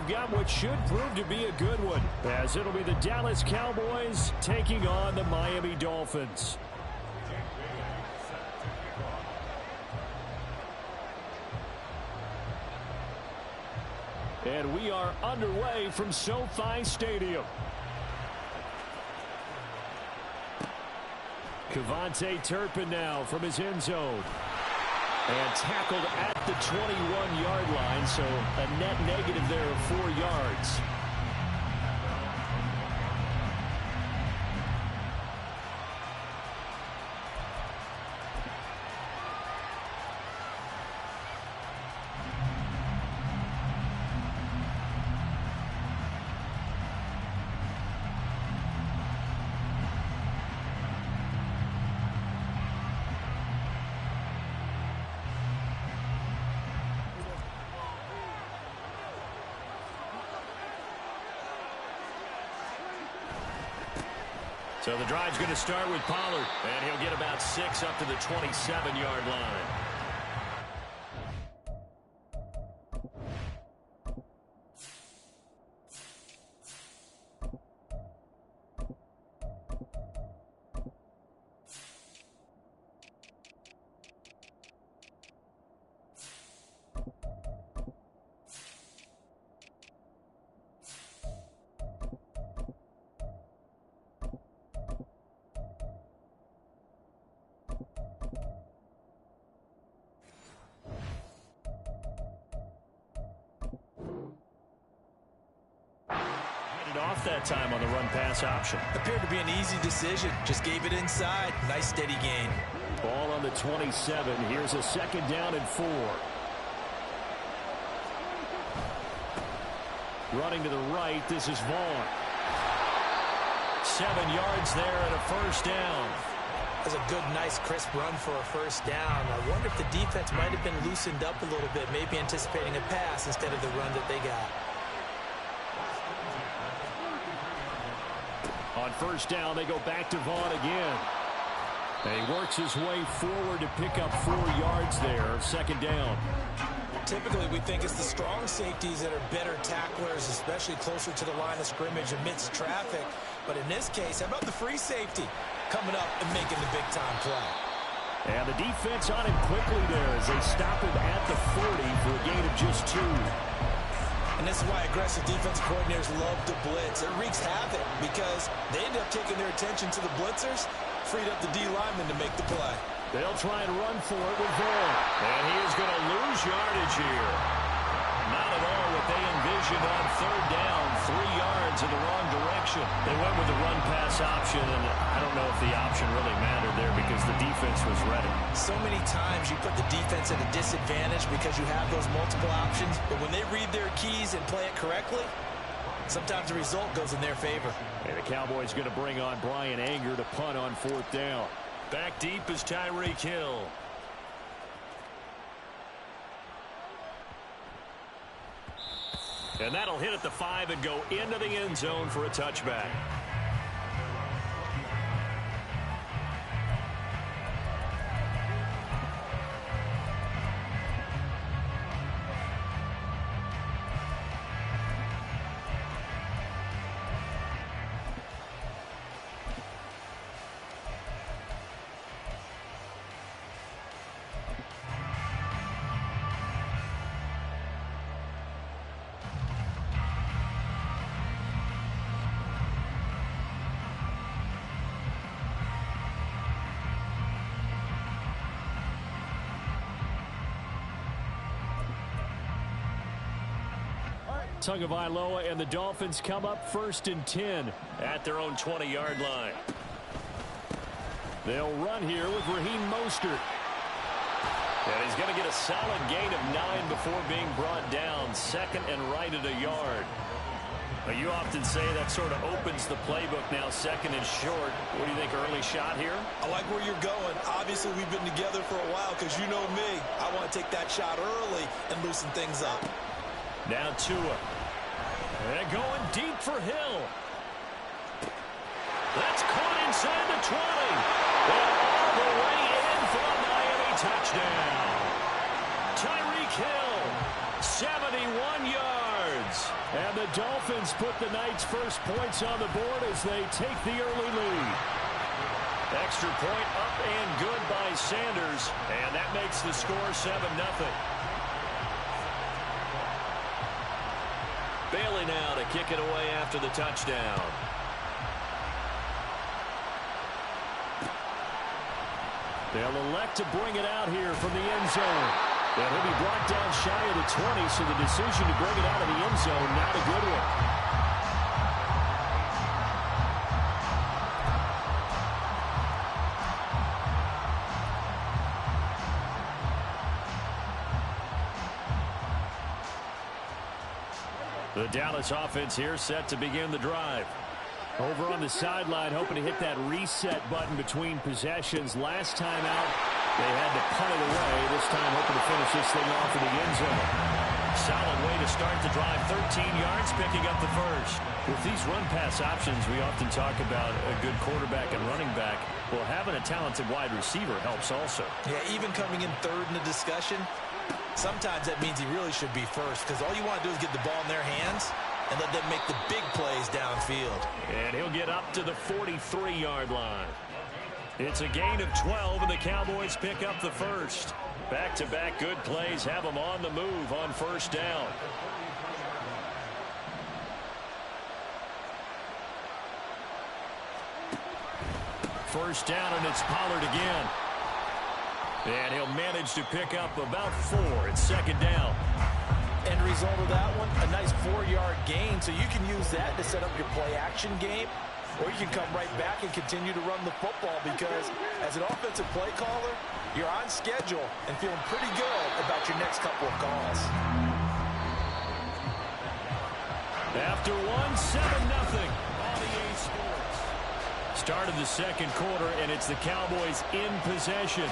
we've got what should prove to be a good one, as it'll be the Dallas Cowboys taking on the Miami Dolphins. And we are underway from SoFi Stadium. Cavante Turpin now from his end zone. And tackled at the 21-yard line, so a net negative there of 4 yards. So the drive's going to start with Pollard, and he'll get about 6 up to the 27-yard line. Off that time on the run-pass option. Appeared to be an easy decision. Just gave it inside. Nice steady gain. Ball on the 27. Here's a 2nd down and 4. Running to the right, this is Vaughn. 7 yards there and a 1st down. That's a good, nice, crisp run for a 1st down. I wonder if the defense might have been loosened up a little bit, maybe anticipating a pass instead of the run that they got. On 1st down, they go back to Vaughn again. And he works his way forward to pick up 4 yards there. 2nd down. Typically, we think it's the strong safeties that are better tacklers, especially closer to the line of scrimmage amidst traffic. But in this case, how about the free safety coming up and making the big-time play? And the defense on him quickly there as they stop him at the 40 for a gain of just 2. And this is why aggressive defense coordinators love to blitz. It wreaks havoc because they end up taking their attention to the blitzers, freed up the D lineman to make the play. They'll try and run for it with Vaughn. And he is going to lose yardage here. Not at all what they envisioned on 3rd down. 3 yards in the wrong direction. They went with the run-pass option, and I don't know if the option really mattered there because the defense was ready. So many times you put the defense at a disadvantage because you have those multiple options, but when they read their keys and play it correctly, sometimes the result goes in their favor. And the Cowboys going to bring on Brian Anger to punt on 4th down. Back deep is Tyreek Hill. And that'll hit at the 5 and go into the end zone for a touchback. Tagovailoa and the Dolphins come up 1st and 10 at their own 20-yard line. They'll run here with Raheem Mostert. And he's going to get a solid gain of 9 before being brought down. 2nd and right at a yard. But you often say that sort of opens the playbook now, 2nd and short. What do you think, early shot here? I like where you're going. Obviously, we've been together for a while because you know me. I want to take that shot early and loosen things up. Now Tua. And going deep for Hill. That's caught inside the 20. And all the way in for a Miami touchdown. Tyreek Hill, 71 yards. yards. And the Dolphins put the Knights' first points on the board as they take the early lead. Extra point up and good by Sanders, and that makes the score 7-0. Bailey now to kick it away after the touchdown. They'll elect to bring it out here from the end zone. And he'll be brought down shy of the 20, so the decision to bring it out of the end zone, not a good one. The Dallas offense here set to begin the drive. Over on the sideline, hoping to hit that reset button between possessions. Last time out, they had to punt it away. This time, hoping to finish this thing off in the end zone. Solid way to start the drive. 13 yards, picking up the first. With these run-pass options, we often talk about a good quarterback and running back. Well, having a talented wide receiver helps also. Yeah, even coming in third in the discussion, sometimes that means he really should be first, because all you want to do is get the ball in their hands and let them make the big plays downfield. And he'll get up to the 43-yard line. It's a gain of 12, and the Cowboys pick up the first. Back-to-back good plays have them on the move on first down. First down, and it's Pollard again. And he'll manage to pick up about 4. It's second down. End result of that one, a nice 4-yard gain, so you can use that to set up your play-action game, or you can come right back and continue to run the football, because as an offensive play caller, you're on schedule and feeling pretty good about your next couple of calls. After 7-0 on EA Sports. Start of the second quarter, and it's the Cowboys in possession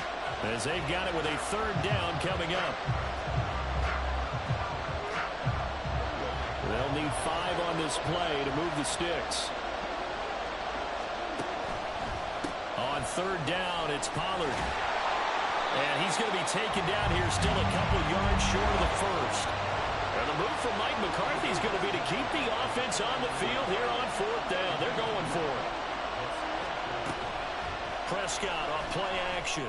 as they've got it with a third down coming up. They'll need 5 on this play to move the sticks. On third down, it's Pollard. And he's going to be taken down here, still a couple yards short of the first. And the move from Mike McCarthy is going to be to keep the offense on the field here on fourth down. They're going for it. Prescott on play action.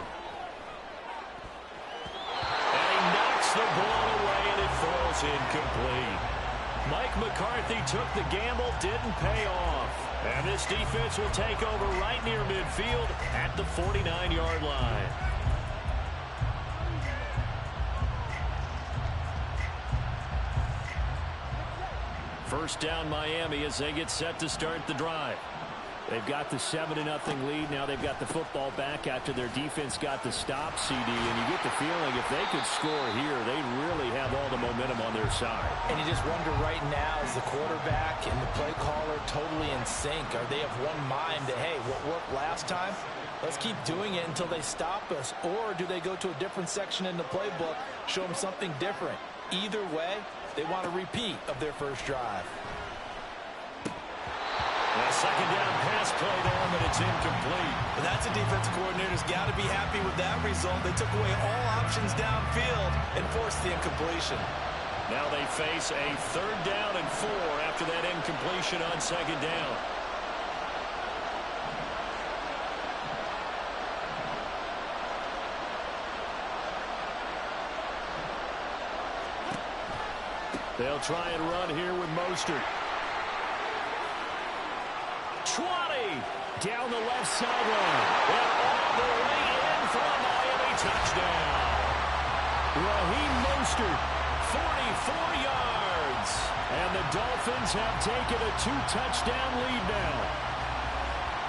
And he knocks the ball away, and it falls incomplete. Mike McCarthy took the gamble, didn't pay off. And this defense will take over right near midfield at the 49-yard line. First down Miami as they get set to start the drive. They've got the 7-0 lead. Now they've got the football back after their defense got the stop, CD. And you get the feeling if they could score here, they really have all the momentum on their side. And you just wonder right now, is the quarterback and the play caller totally in sync? Are they of one mind that, hey, what worked last time, let's keep doing it until they stop us? Or do they go to a different section in the playbook, show them something different? Either way, they want a repeat of their first drive. A second down pass play there, but it's incomplete. But that's a defensive coordinator's got to be happy with that result. They took away all options downfield and forced the incompletion. Now they face a third down and 4 after that incompletion on second down. They'll try and run here with Mostert. 20 down the left sideline. And all the way in for a Miami touchdown. Raheem Mostert, 44 yards. And the Dolphins have taken a 2-touchdown lead now.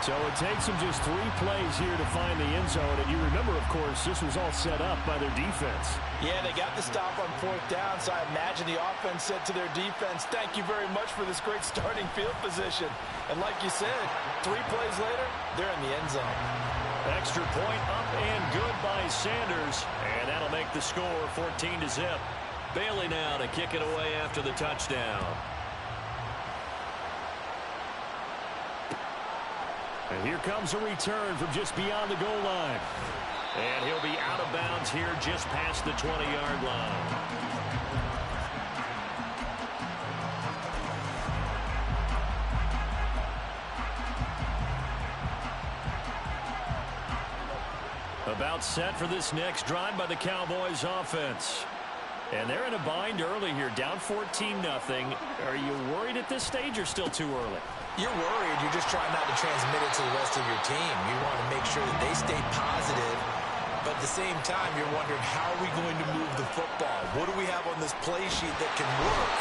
So it takes them just 3 plays here to find the end zone. And you remember, of course, this was all set up by their defense. Yeah, they got the stop on fourth down, so I imagine the offense said to their defense, thank you very much for this great starting field position. And like you said, 3 plays later, they're in the end zone. Extra point up and good by Sanders. And that'll make the score 14-0. Bailey now to kick it away after the touchdown. And here comes a return from just beyond the goal line. And he'll be out of bounds here just past the 20-yard line. About set for this next drive by the Cowboys offense. And they're in a bind early here, down 14-0. Are you worried at this stage or still too early? You're worried. You're just trying not to transmit it to the rest of your team. You want to make sure that they stay positive. But at the same time, you're wondering, how are we going to move the football? What do we have on this play sheet that can work?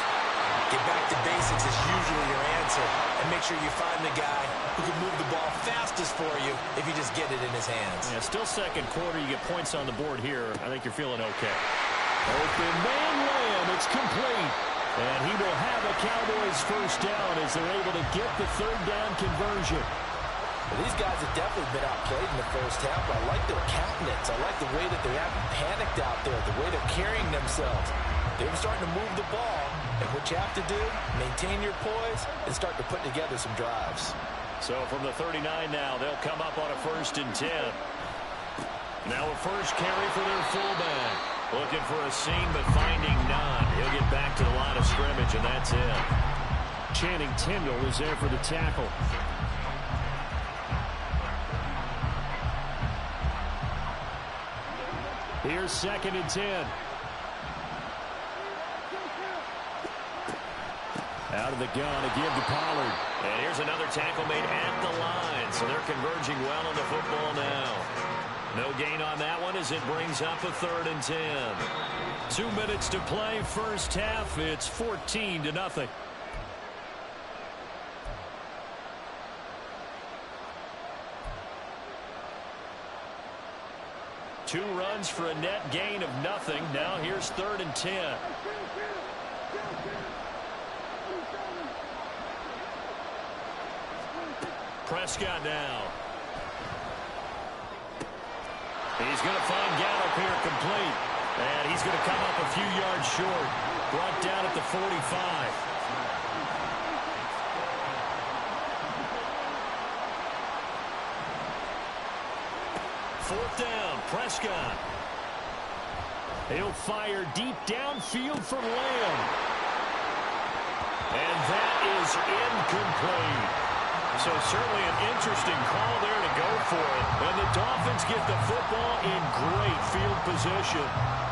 Get back to basics is usually your answer. And make sure you find the guy who can move the ball fastest for you if you just get it in his hands. Yeah, still second quarter. You get points on the board here. I think you're feeling okay. Open man Lamb. It's complete. And he will have a Cowboys first down as they're able to get the third down conversion. Well, these guys have definitely been outplayed in the first half, but I like their countenance. I like the way that they haven't panicked out there, the way they're carrying themselves. They're starting to move the ball, and what you have to do, maintain your poise and start to put together some drives. So from the 39 now, they'll come up on a 1st and 10. Now a first carry for their fullback. Looking for a seam, but finding none. He'll get back to the line of scrimmage, and that's it. Channing Tindall is there for the tackle. Here's 2nd and 10. Out of the gun, a give to Pollard. And here's another tackle made at the line. So they're converging well on the football now. No gain on that one as it brings up a 3rd and 10. 2 minutes to play first half. It's 14-0. Two runs for a net gain of nothing. Now here's 3rd and 10. Prescott now. He's going to find Gallup here complete. And he's going to come up a few yards short. Brought down at the 45. Fourth down, Prescott. He'll fire deep downfield for Lamb. And that is incomplete. So certainly an interesting call there to go for it. And the Dolphins get the football in great field position.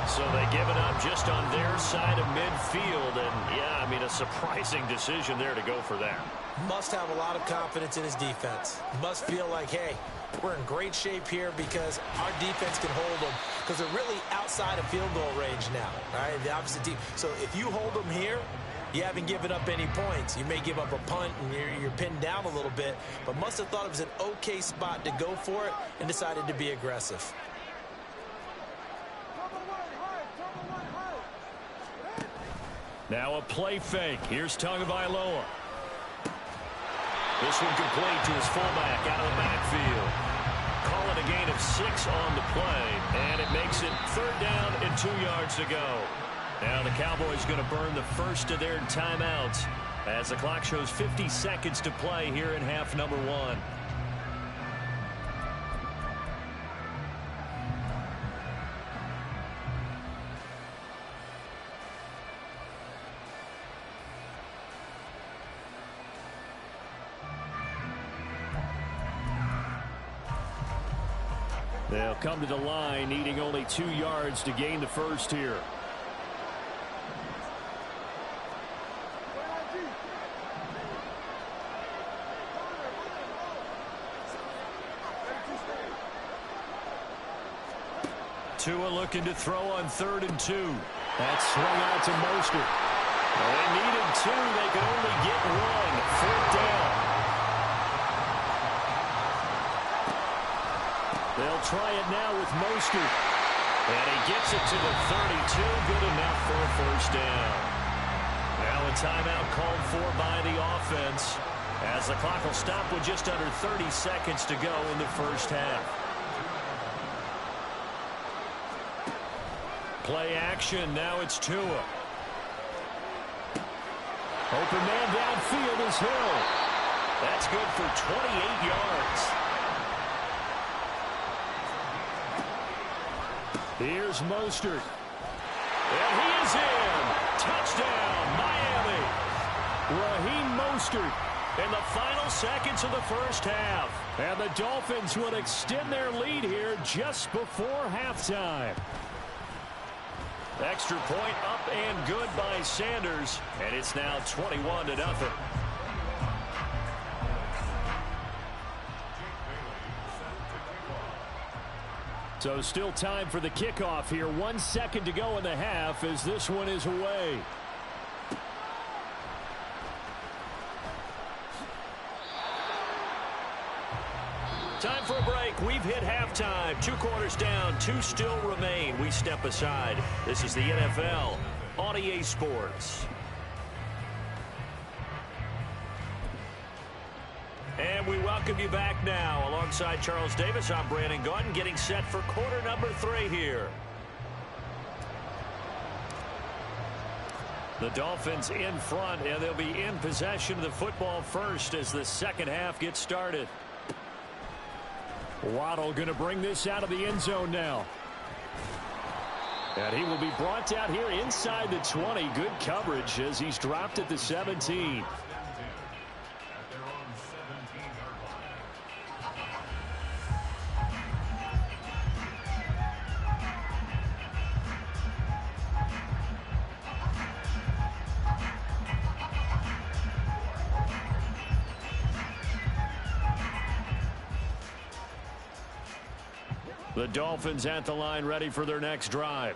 So they give it up just on their side of midfield. And, yeah, I mean, a surprising decision there to go for that. Must have a lot of confidence in his defense. Must feel like, hey, we're in great shape here because our defense can hold them, because they're really outside of field goal range now. All right, the opposite team. So if you hold them here, you haven't given up any points. You may give up a punt and you're pinned down a little bit, but must have thought it was an okay spot to go for it and decided to be aggressive. Now a play fake. Here's Tagovailoa. This one complete to his fullback out of the backfield. Call it a gain of 6 on the play, and it makes it 3rd down and 2 yards to go. Now the Cowboys going to burn the first of their timeouts as the clock shows 50 seconds to play here in half number 1. They'll come to the line, needing only 2 yards to gain the first here. Tua looking to throw on 3rd and 2. That's swung out to Mostert. Well, they needed 2. They could only get 1. 4th down. They'll try it now with Mostert. And he gets it to the 32. Good enough for a first down. Now a timeout called for by the offense, as the clock will stop with just under 30 seconds to go in the first half. Play action. Now it's Tua. Open man downfield is Hill. That's good for 28 yards. Here's Mostert. And he is in. Touchdown, Miami. Raheem Mostert in the final seconds of the first half. And the Dolphins will extend their lead here just before halftime. Extra point up and good by Sanders, and it's now 21-0. So still time for the kickoff here. 1 second to go in the half as this one is away. Time for a break. We've hit halftime. 2 quarters down. 2 still remain. We step aside. This is the NFL on EA Sports. And we welcome you back now. Alongside Charles Davis, I'm Brandon Gaudin, getting set for quarter number 3 here. The Dolphins in front, and they'll be in possession of the football first as the second half gets started. Waddle going to bring this out of the end zone now. And he will be brought down here inside the 20. Good coverage as he's dropped at the 17. The Dolphins at the line, ready for their next drive.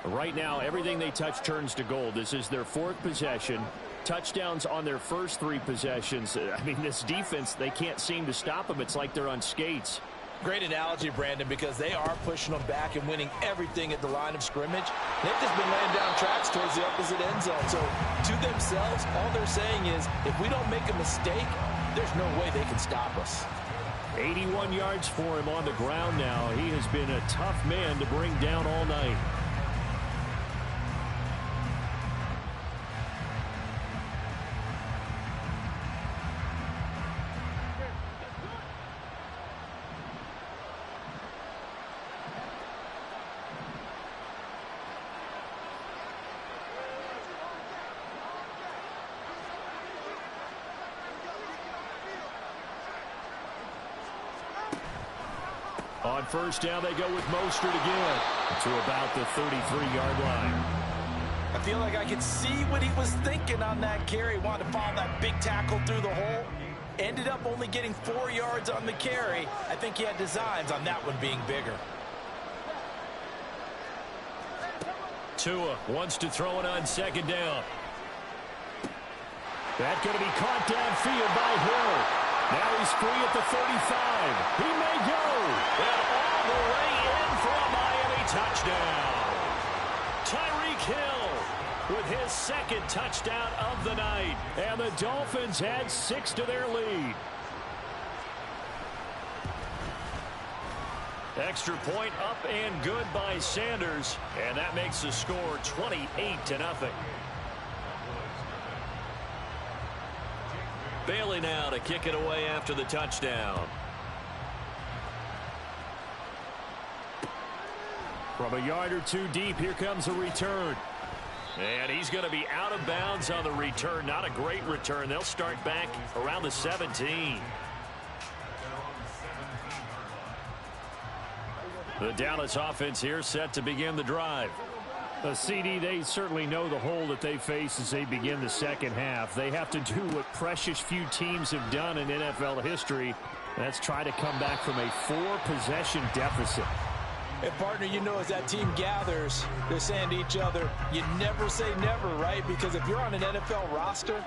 Right now, everything they touch turns to gold. This is their 4th possession. Touchdowns on their first 3 possessions. I mean, this defense, they can't seem to stop them. It's like they're on skates. Great analogy, Brandon, because they are pushing them back and winning everything at the line of scrimmage. They've just been laying down tracks towards the opposite end zone. So, to themselves, all they're saying is, if we don't make a mistake, there's no way they can stop us. 81 yards for him on the ground now. He has been a tough man to bring down all night. On first down, they go with Mostert again to about the 33-yard line. I feel like I could see what he was thinking on that carry. Wanted to follow that big tackle through the hole. Ended up only getting 4 yards on the carry. I think he had designs on that one being bigger. Tua wants to throw it on second down. That's going to be caught downfield by Hill. Now he's free at the 35. He may go. And all the way in for a Miami touchdown. Tyreek Hill with his 2nd touchdown of the night. And the Dolphins add 6 to their lead. Extra point up and good by Sanders. And that makes the score 28-0. Bailey now to kick it away after the touchdown. From a yard or 2 deep, here comes a return. And he's going to be out of bounds on the return. Not a great return. They'll start back around the 17. The Dallas offense here set to begin the drive. CD, they certainly know the hole that they face as they begin the second half. They have to do what precious few teams have done in NFL history. That's try to come back from a 4-possession deficit. And, partner, you know, as that team gathers, they're saying to each other, you never say never, right? Because if you're on an NFL roster,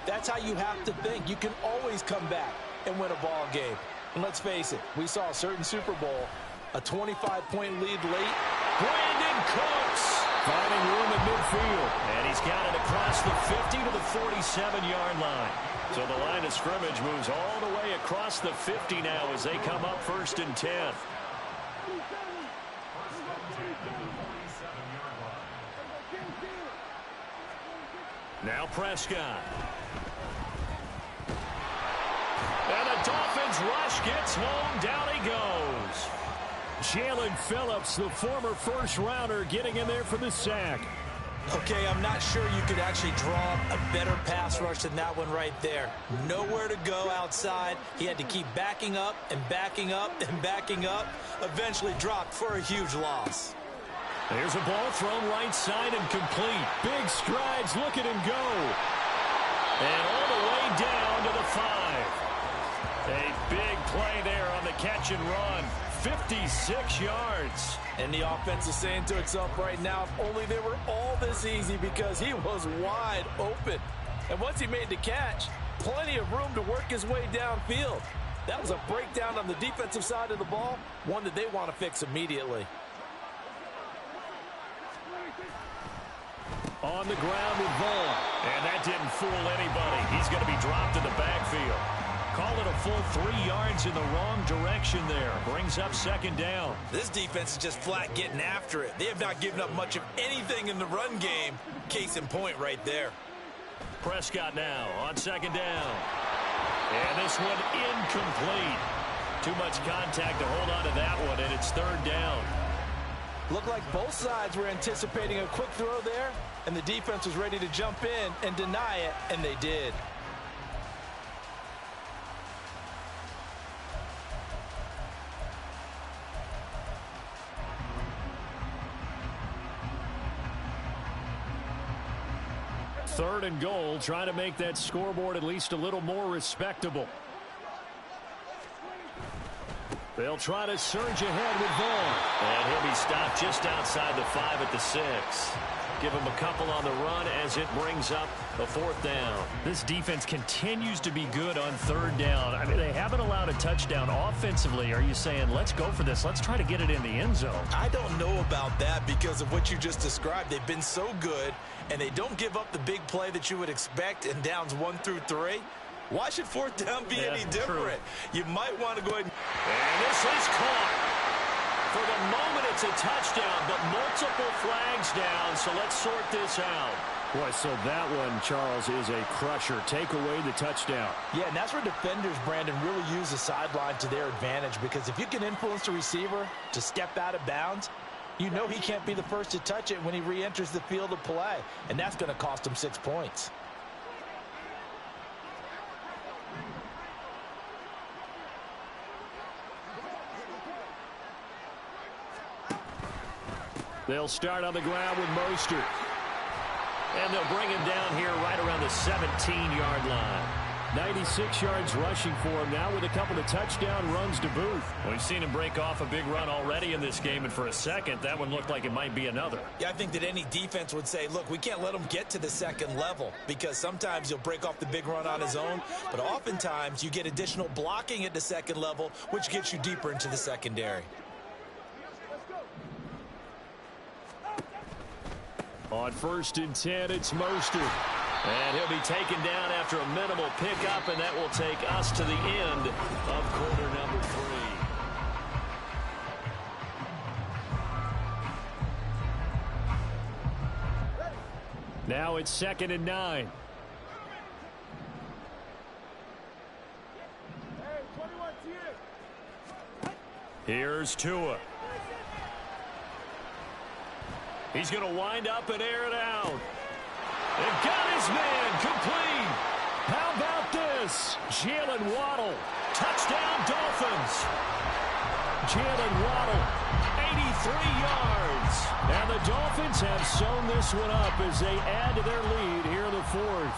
that's how you have to think. You can always come back and win a ball game. And let's face it, we saw a certain Super Bowl, a 25-point lead late. Brandon Cooks finding room at midfield. And he's got it across the 50 to the 47-yard line. So the line of scrimmage moves all the way across the 50 now as they come up 1st and 10. Now Prescott. And the Dolphins rush gets home. Down he goes. Jalen Phillips, the former first-rounder, getting in there for the sack. Okay, I'm not sure you could actually draw a better pass rush than that one right there. Nowhere to go outside. He had to keep backing up and backing up and backing up. Eventually dropped for a huge loss. There's a ball thrown right side and complete. Big strides, look at him go. And all the way down to the 5. A big play there on the catch and run. 56 yards. And the offense is saying to itself right now, if only they were all this easy, because he was wide open. And once he made the catch, plenty of room to work his way downfield. That was a breakdown on the defensive side of the ball, one that they want to fix immediately. On the ground with Vaughn. And that didn't fool anybody. He's going to be dropped in the backfield. Call it a full 3 yards in the wrong direction there. Brings up second down. This defense is just flat getting after it. They have not given up much of anything in the run game. Case in point right there. Prescott now on second down. And this one incomplete. Too much contact to hold on to that one, and it's third down. Looked like both sides were anticipating a quick throw there, and the defense was ready to jump in and deny it, and they did. Third and goal, trying to make that scoreboard at least a little more respectable. They'll try to surge ahead with Vaughn. And he'll be stopped just outside the 5 at the 6. Give him a couple on the run as it brings up a fourth down. This defense continues to be good on third down. I mean, they haven't allowed a touchdown offensively. Are you saying, let's go for this? Let's try to get it in the end zone. I don't know about that because of what you just described. They've been so good, and they don't give up the big play that you would expect in downs 1 through 3. Why should fourth down be any different? True. You might want to go ahead and this is caught. For the moment, it's a touchdown, but multiple flags down, so let's sort this out. Boy, so that one, Charles, is a crusher. Take away the touchdown. Yeah, and that's where defenders, Brandon, really use the sideline to their advantage, because if you can influence the receiver to step out of bounds, you know he can't be the first to touch it when he re-enters the field of play, and that's going to cost him 6 points. They'll start on the ground with Mostert. And they'll bring him down here right around the 17-yard line. 96 yards rushing for him now with a couple of touchdown runs to boot. We've seen him break off a big run already in this game, and for a second, that one looked like it might be another. Yeah, I think that any defense would say, look, we can't let him get to the second level, because sometimes he'll break off the big run on his own, but oftentimes you get additional blocking at the second level, which gets you deeper into the secondary. On 1st and 10, it's Mostert. And he'll be taken down after a minimal pickup, and that will take us to the end of quarter number 3. Now it's 2nd and 9. Here's Tua. He's going to wind up and air it out. And got his man complete. How about this? Jalen Waddle. Touchdown Dolphins. Jalen Waddle, 83 yards. And the Dolphins have sewn this one up as they add to their lead here in the 4th.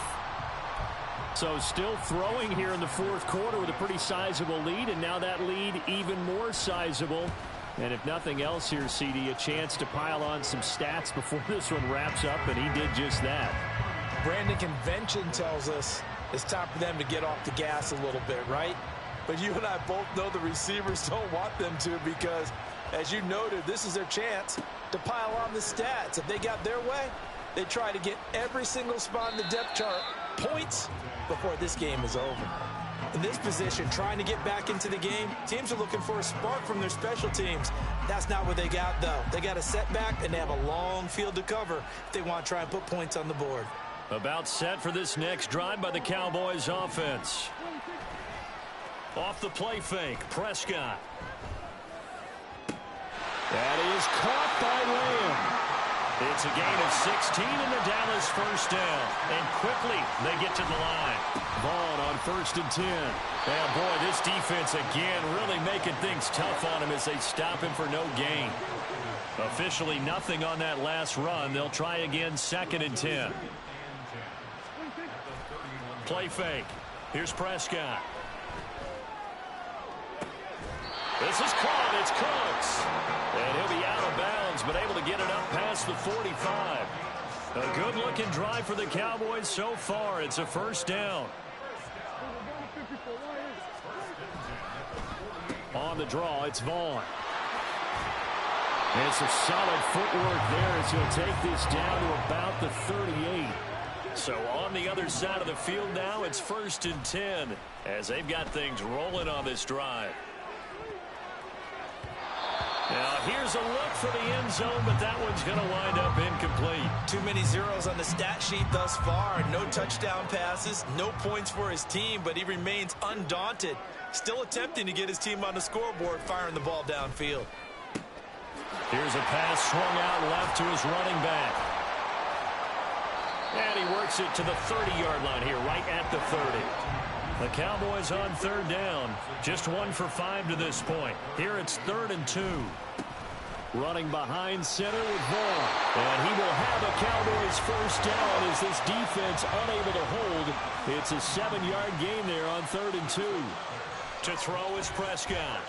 So still throwing here in the 4th quarter with a pretty sizable lead, and now that lead even more sizable. And if nothing else here, CD, a chance to pile on some stats before this one wraps up, and he did just that. Brandon, convention tells us it's time for them to get off the gas a little bit, right? But you and I both know the receivers don't want them to, because, as you noted, this is their chance to pile on the stats. If they got their way, they try to get every single spot in the depth chart points before this game is over. In this position, trying to get back into the game, teams are looking for a spark from their special teams. That's not what they got, though. They got a setback, and they have a long field to cover if they want to try and put points on the board. About set for this next drive by the Cowboys offense. Off the play fake, Prescott. That is caught by Lamb. It's a gain of 16 in the Dallas first down. And quickly they get to the line. Vaughn on 1st and 10. Yeah, boy, this defense again really making things tough on him as they stop him for no gain. Officially nothing on that last run. They'll try again 2nd and 10. Play fake. Here's Prescott. This is caught. It's Cooks. And he'll be out of bounds, but able to get it up past the 45. A good-looking drive for the Cowboys so far. It's a first down. On the draw, it's Vaughn. And some solid footwork there as he'll take this down to about the 38. So on the other side of the field now, it's 1st and 10 as they've got things rolling on this drive. Now here's a look for the end zone, but that one's going to wind up incomplete. Too many zeros on the stat sheet thus far. No touchdown passes, no points for his team, but he remains undaunted. Still attempting to get his team on the scoreboard, firing the ball downfield. Here's a pass swung out left to his running back. And he works it to the 30-yard line here, right at the 30. The Cowboys on 3rd down. Just 1 for 5 to this point. Here it's 3rd and 2. Running behind center with Vaughn. And he will have a Cowboys first down as this defense unable to hold. It's a 7-yard gain there on 3rd and 2. To throw is Prescott.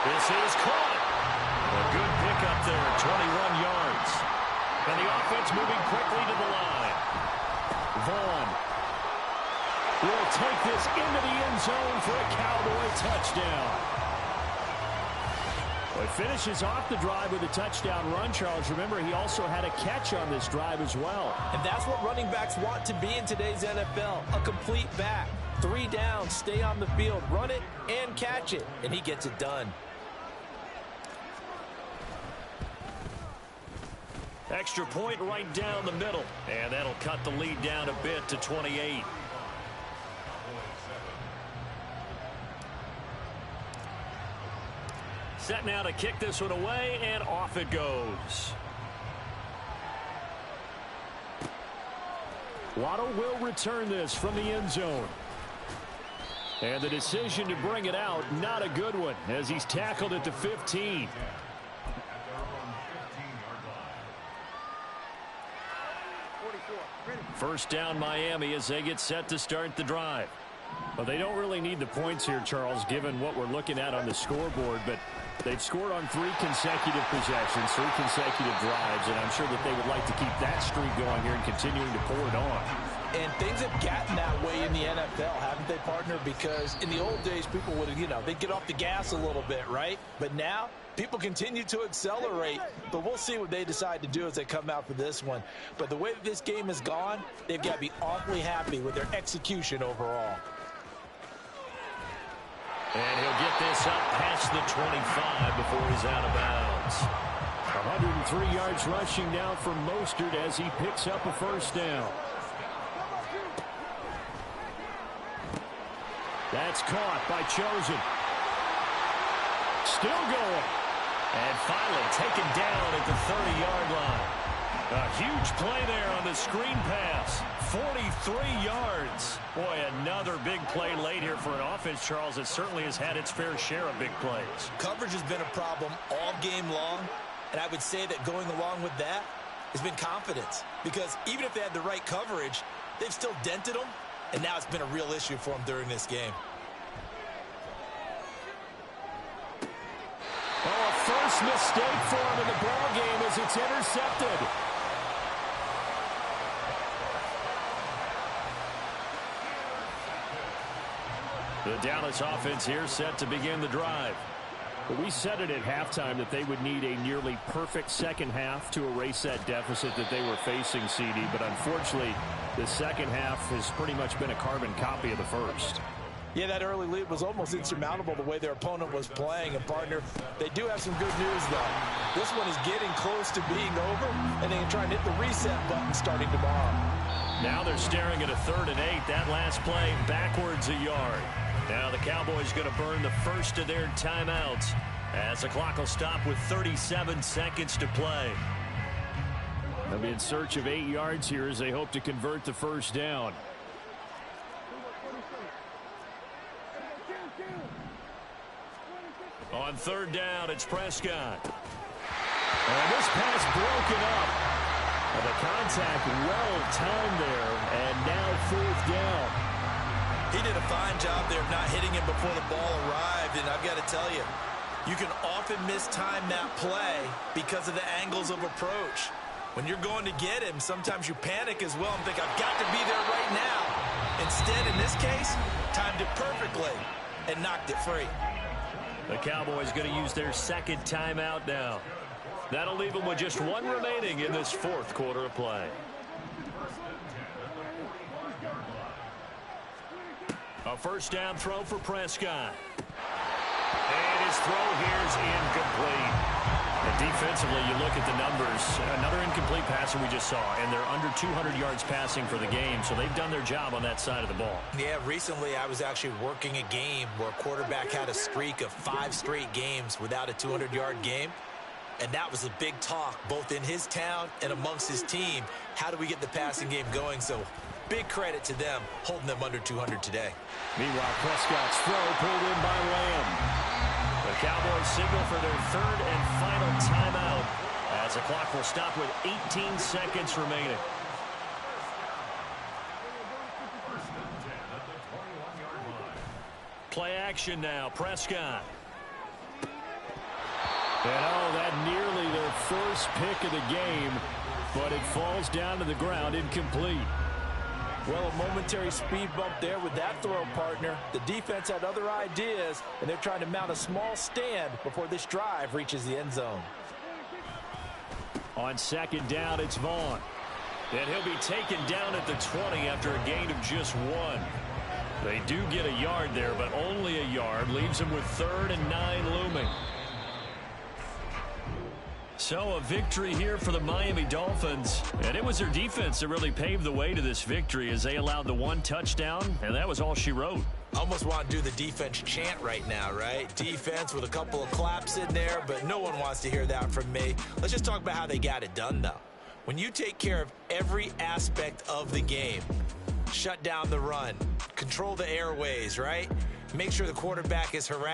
This is caught. A good pickup there, 21 yards. And the offense moving quickly to the line. Vaughn will take this into the end zone for a Cowboy touchdown. Well, he finishes off the drive with a touchdown run, Charles. Remember, he also had a catch on this drive as well. And that's what running backs want to be in today's NFL, a complete back. 3 downs, stay on the field, run it, and catch it. And he gets it done. Extra point right down the middle. And that'll cut the lead down a bit to 28. Set now to kick this one away, and off it goes. Waddle will return this from the end zone. And the decision to bring it out, not a good one, as he's tackled at the 15. First down Miami as they get set to start the drive. Well, they don't really need the points here, Charles, given what we're looking at on the scoreboard, but they've scored on 3 consecutive possessions, 3 consecutive drives, and I'm sure that they would like to keep that streak going here and continuing to pour it on. And things have gotten that way in the NFL, haven't they, partner? Because in the old days, people would, they'd get off the gas a little bit, right? But now, people continue to accelerate, but we'll see what they decide to do as they come out for this one. But the way that this game has gone, they've got to be awfully happy with their execution overall. And he'll get this up past the 25 before he's out of bounds. 103 yards rushing now for Mostert as he picks up a first down. That's caught by Chosen. Still going. And finally taken down at the 30-yard line. A huge play there on the screen pass. 43 yards. Boy, another big play late here for an offense, Charles, that certainly has had its fair share of big plays. Coverage has been a problem all game long, and I would say that going along with that has been confidence. Because even if they had the right coverage, they've still dented them, and now it's been a real issue for them during this game. Oh, a first mistake for him in the ball game as it's intercepted. The Dallas offense here set to begin the drive. But we said it at halftime that they would need a nearly perfect second half to erase that deficit that they were facing, CD. But unfortunately, the second half has pretty much been a carbon copy of the first. Yeah, that early lead was almost insurmountable the way their opponent was playing. And, partner, they do have some good news, though. This one is getting close to being over, and they can try and hit the reset button starting tomorrow. Now they're staring at a 3rd and 8. That last play backwards a yard. Now the Cowboys going to burn the first of their timeouts As the clock will stop with 37 seconds to play. They'll be in search of 8 yards here as they hope to convert the first down. On third down, it's Prescott. And this pass broken up. And the contact well timed there, and now fourth down. He did a fine job there of not hitting him before the ball arrived, and I've got to tell you, you can often mistime that play because of the angles of approach. When you're going to get him, sometimes you panic as well and think, I've got to be there right now. Instead, in this case, timed it perfectly and knocked it free. The Cowboys going to use their second timeout now. That'll leave them with just one remaining in this fourth quarter of play. A first down throw for Prescott. And his throw here is incomplete. And defensively, you look at the numbers. Another incomplete passer we just saw, and they're under 200 yards passing for the game, so they've done their job on that side of the ball. Yeah, recently I was actually working a game where a quarterback had a streak of 5 straight games without a 200-yard game. And that was a big talk, both in his town and amongst his team. How do we get the passing game going? So big credit to them, holding them under 200 today. Meanwhile, Prescott's throw pulled in by Lamb. The Cowboys signal for their third and final timeout as the clock will stop with 18 seconds remaining. Play action now, Prescott. And that nearly their first pick of the game, but it falls down to the ground incomplete. Well, a momentary speed bump there with that throw, partner. The defense had other ideas, and they're trying to mount a small stand before this drive reaches the end zone. On second down, it's Vaughn. And he'll be taken down at the 20 after a gain of just 1. They do get a yard there, but only a yard. Leaves them with 3rd and 9 looming. So a victory here for the Miami Dolphins. And it was their defense that really paved the way to this victory as they allowed the 1 touchdown, and that was all she wrote. Almost want to do the defense chant right now, right? Defense with a couple of claps in there, but no one wants to hear that from me. Let's just talk about how they got it done, though. When you take care of every aspect of the game, shut down the run, control the airways, right? Make sure the quarterback is harassed.